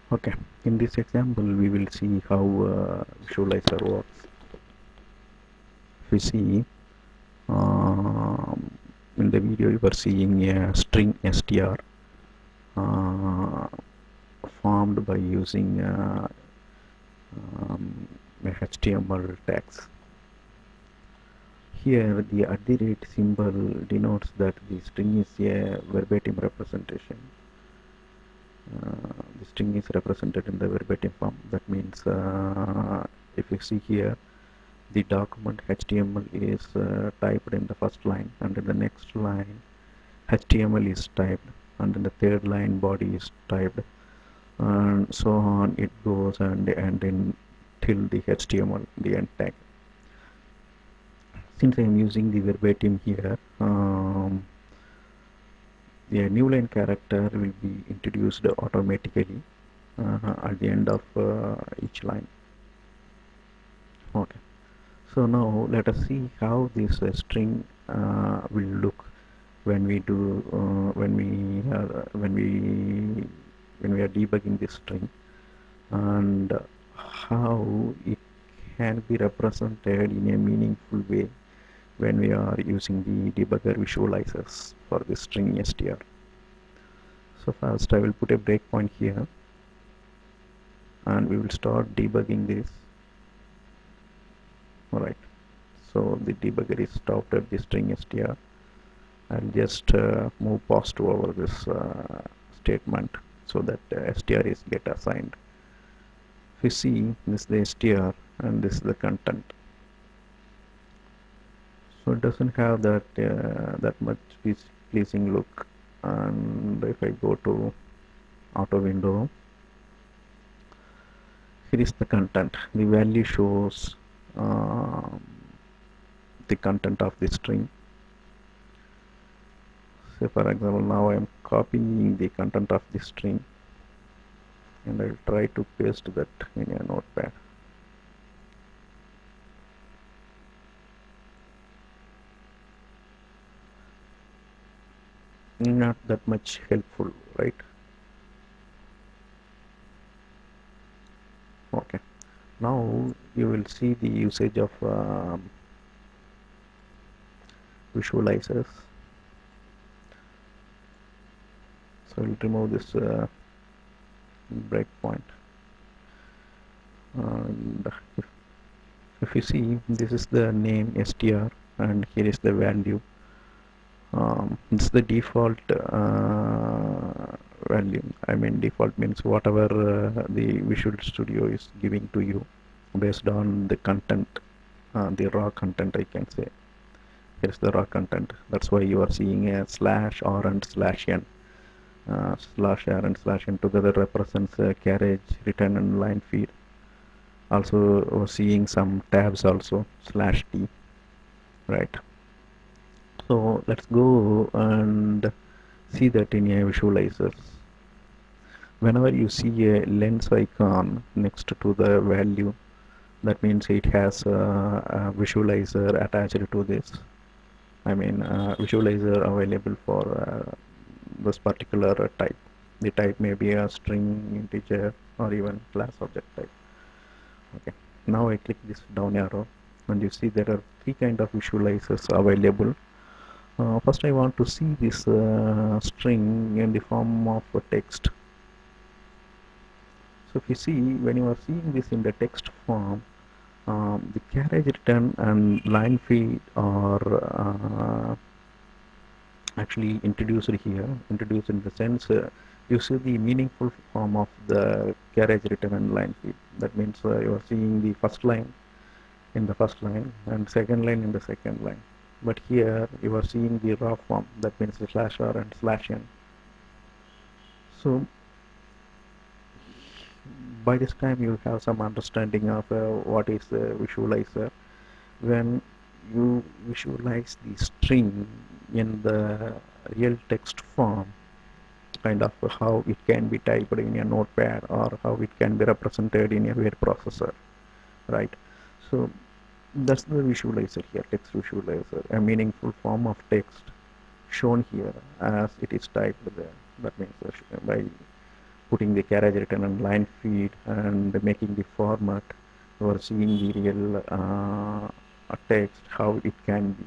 Okay, in this example we will see how visualizer works. If we see um, in the video you are seeing a string str uh, formed by using a HTML tags. Here the @symbol denotes that the string is a verbatim representation. The string is represented in the verbatim form. That means if you see here, the document HTML is typed in the first line, and in the next line HTML is typed, and in the third line body is typed, and so on it goes, and in till the HTML, the end tag. Since I am using the verbatim here, the new line character will be introduced automatically at the end of each line. Okay, so now let us see how this string will look when we do when we are debugging this string, and how it can be represented in a meaningful way when we are using the debugger visualizers for this string str. So first I will put a breakpoint here, and we will start debugging this. Alright, so the debugger is stopped at the string str. I'll just move past over this statement so that str is get assigned. If you see, this is the str and this is the content. So it doesn't have that much pleasing look. And if I go to auto window, here is the content. The value shows the content of the string. Say for example, now I am copying the content of the string, and I'll try to paste that in a notepad. Not that much helpful, right? Okay, now you will see the usage of visualizers. So we'll remove this breakpoint, and if you see, this is the name str, and here is the value. This is the default value. I mean, default means whatever the Visual Studio is giving to you based on the content, the raw content, I can say. Here's the raw content. That's why you are seeing a slash r and slash n. Slash r and slash n together represents carriage, return, and line feed. Also, we're seeing some tabs also, slash t, right? So let's go and see that in a visualizer. Whenever you see a lens icon next to the value, that means it has a visualizer attached to this. I mean, visualizer available for this particular type. The type may be a string, integer, or even class object type. Okay, now I click this down arrow, and you see there are three kind of visualizers available. First I want to see this string in the form of a text. So if you see, when you are seeing this in the text form, the carriage return and line feed are actually introduced here. Introduced in the sense you see the meaningful form of the carriage return and line feed. That means you are seeing the first line in the first line and second line in the second line. But here you are seeing the raw form. That means the slash r and slash n. So by this time you have some understanding of what is the visualizer. When you visualize the string in the real text form, kind of how it can be typed in a notepad or how it can be represented in a word processor, right? So that's the visualizer here, text visualizer, a meaningful form of text shown here as it is typed there. That means by putting the carriage return and line feed and making the format, you are seeing the real text, how it can be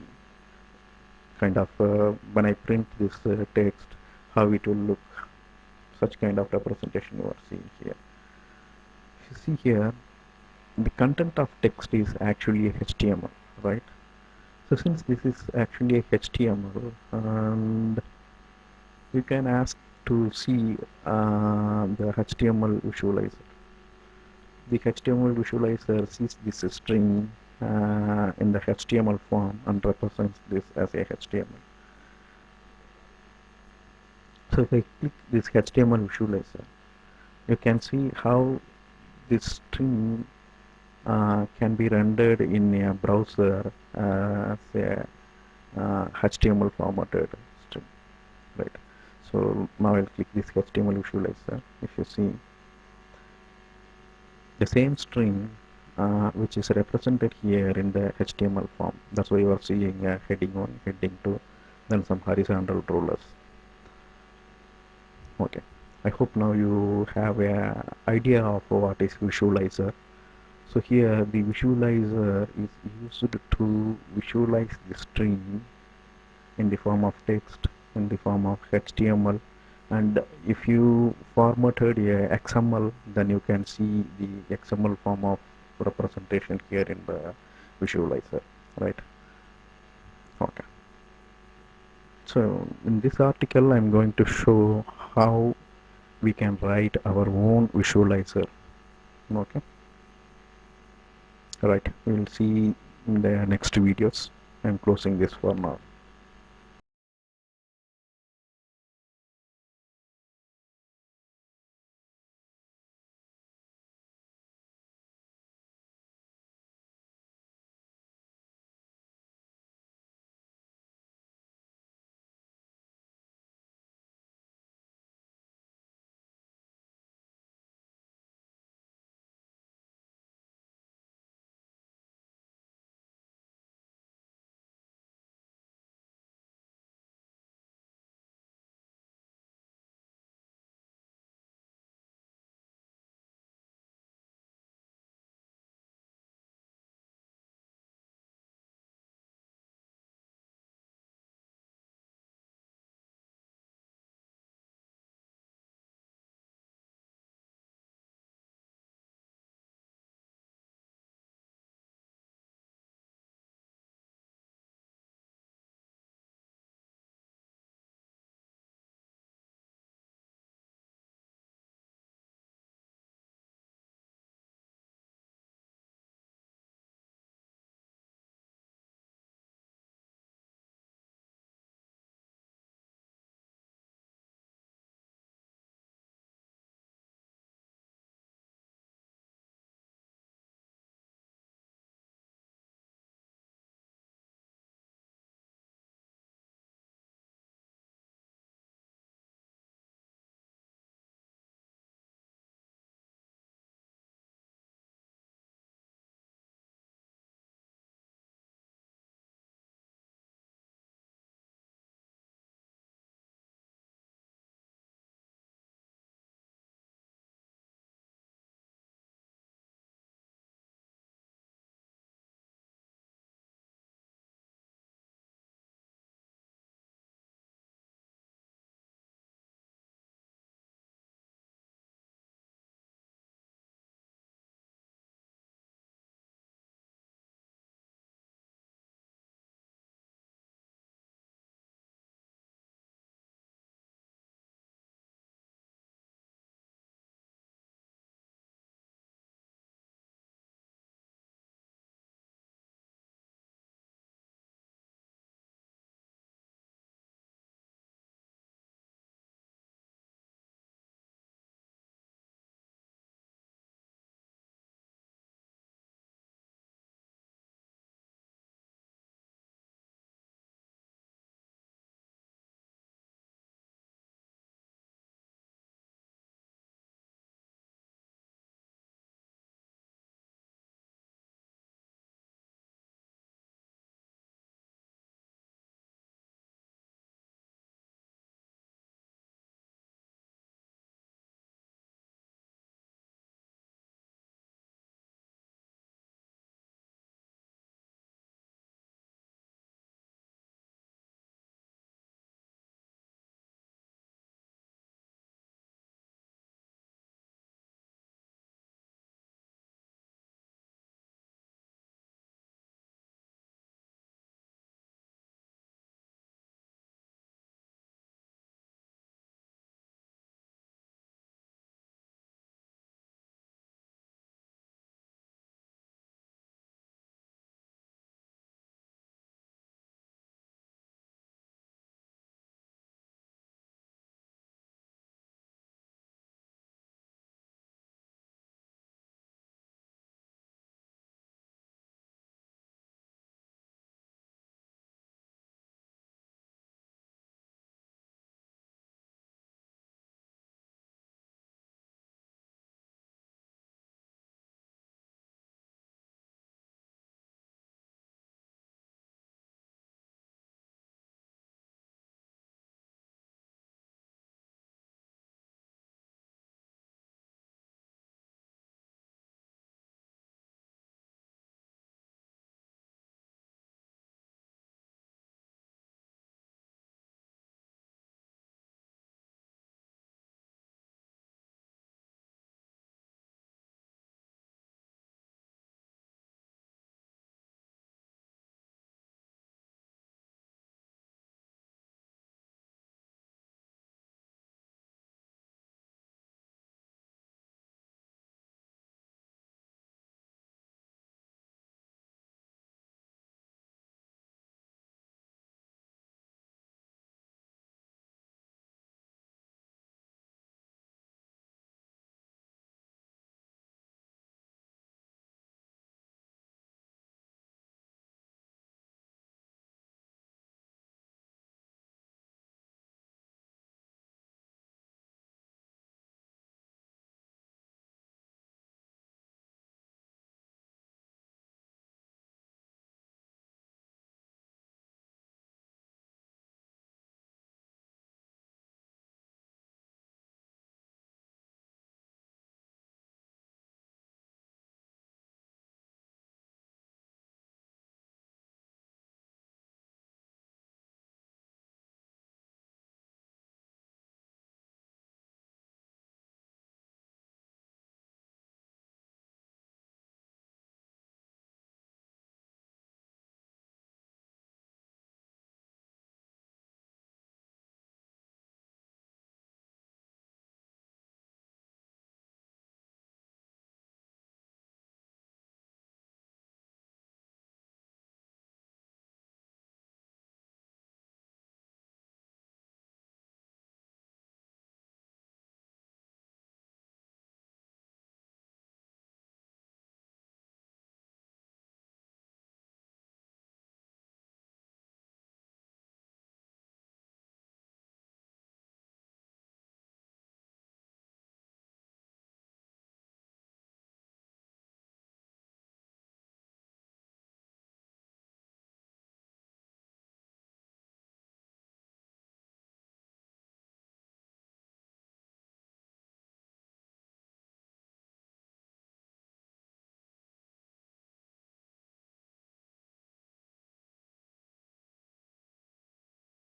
kind of when I print this text, how it will look, such kind of representation you are seeing here. If you see here, the content of text is actually a HTML, right? So since this is actually a HTML, and you can ask to see the HTML visualizer. The HTML visualizer sees this string in the HTML form and represents this as a HTML. So if I click this HTML visualizer, you can see how this string can be rendered in a browser as a HTML formatted string, right? So now I'll click this HTML visualizer. If you see the same string which is represented here in the HTML form, that's why you are seeing heading 1, heading 2, then some horizontal rulers. Okay, I hope now you have a idea of what is visualizer. So here the visualizer is used to visualize the string in the form of text, in the form of HTML, and if you formatted a XML, then you can see the XML form of representation here in the visualizer, right? Okay. So in this article I'm going to show how we can write our own visualizer. Okay, right, we'll see in the next videos. I'm closing this for now.